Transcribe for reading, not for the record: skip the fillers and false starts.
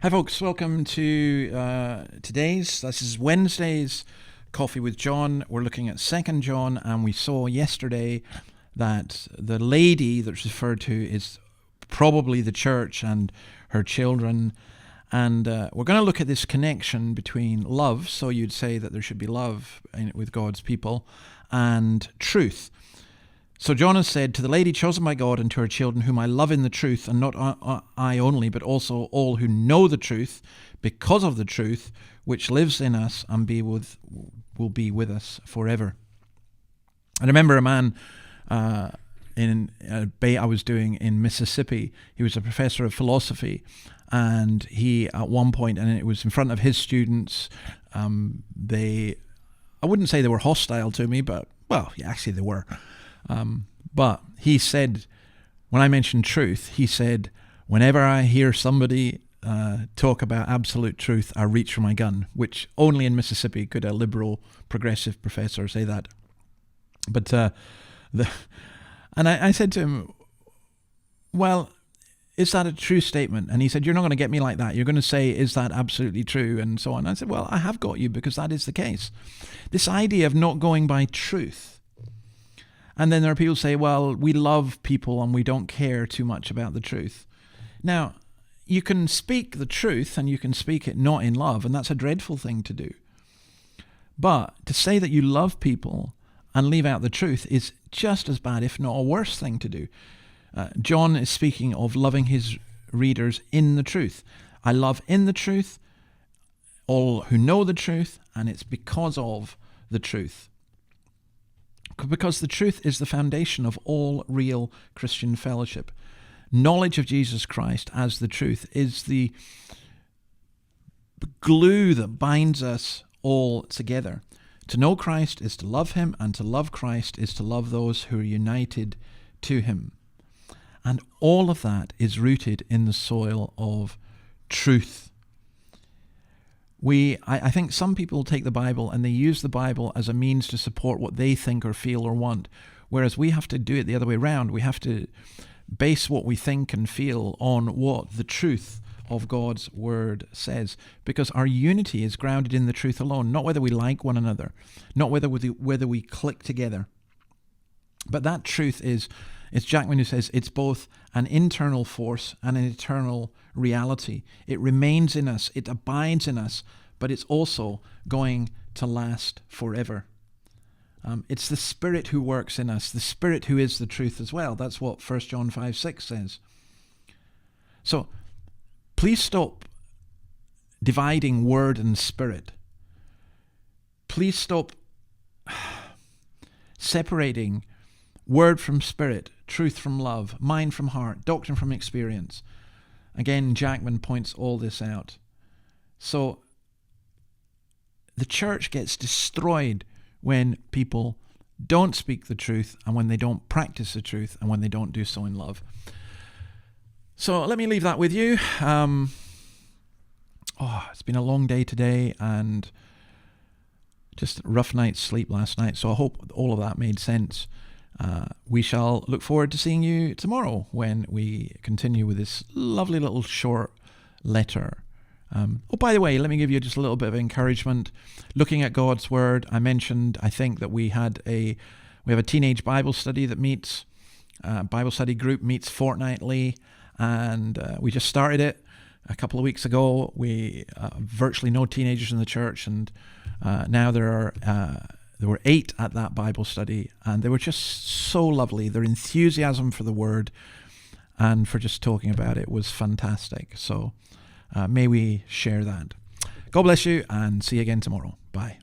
Hi folks, welcome to this is Wednesday's Coffee with John. We're looking at 2 John, and we saw yesterday that the lady that's referred to is probably the church and her children. And we're going to look at this connection between love, so you'd say that there should be love with God's people, and truth. So John has said, to the lady chosen by God and to her children, whom I love in the truth, and not I only, but also all who know the truth, because of the truth, which lives in us and will be with us forever. I remember a man in a bay I was doing in Mississippi. He was a professor of philosophy, and he, at one point, and it was in front of his students, I wouldn't say they were hostile to me, but, well, yeah, actually they were. But he said, when I mentioned truth, he said, whenever I hear somebody talk about absolute truth, I reach for my gun, which only in Mississippi could a liberal progressive professor say that. But I said to him, well, is that a true statement? And he said, you're not going to get me like that. You're going to say, is that absolutely true? And so on. I said, well, I have got you, because that is the case. This idea of not going by truth. And then there are people who say, well, we love people and we don't care too much about the truth. Now, you can speak the truth and you can speak it not in love, and that's a dreadful thing to do. But to say that you love people and leave out the truth is just as bad, if not a worse thing to do. John is speaking of loving his readers in the truth. I love in the truth all who know the truth, and it's because of the truth. Because the truth is the foundation of all real Christian fellowship. Knowledge of Jesus Christ as the truth is the glue that binds us all together. To know Christ is to love him, and to love Christ is to love those who are united to him. And all of that is rooted in the soil of truth. I think some people take the Bible and they use the Bible as a means to support what they think or feel or want, whereas we have to do it the other way around. We have to base what we think and feel on what the truth of God's word says, because our unity is grounded in the truth alone, not whether we like one another, not whether we click together. But that truth is, it's Jackman who says, it's both an internal force and an eternal reality. It remains in us, it abides in us, but it's also going to last forever. It's the Spirit who works in us, the Spirit who is the truth as well. That's what 1 John 5:6 says. So please stop dividing word and spirit. Please stop separating word from spirit, truth from love, mind from heart, doctrine from experience. Again, Jackman points all this out. So the church gets destroyed when people don't speak the truth, and when they don't practice the truth, and when they don't do so in love. So let me leave that with you. It's been a long day today, and just a rough night's sleep last night. So I hope all of that made sense. We shall look forward to seeing you tomorrow when we continue with this lovely little short letter. By the way, let me give you just a little bit of encouragement. Looking at God's word, I mentioned, I think that we have a teenage Bible study that meets, Bible study group meets fortnightly, and we just started it a couple of weeks ago. We virtually no teenagers in the church, and now there were 8 at that Bible study, and they were just so lovely. Their enthusiasm for the word and for just talking about it was fantastic. So may we share that. God bless you, and see you again tomorrow. Bye.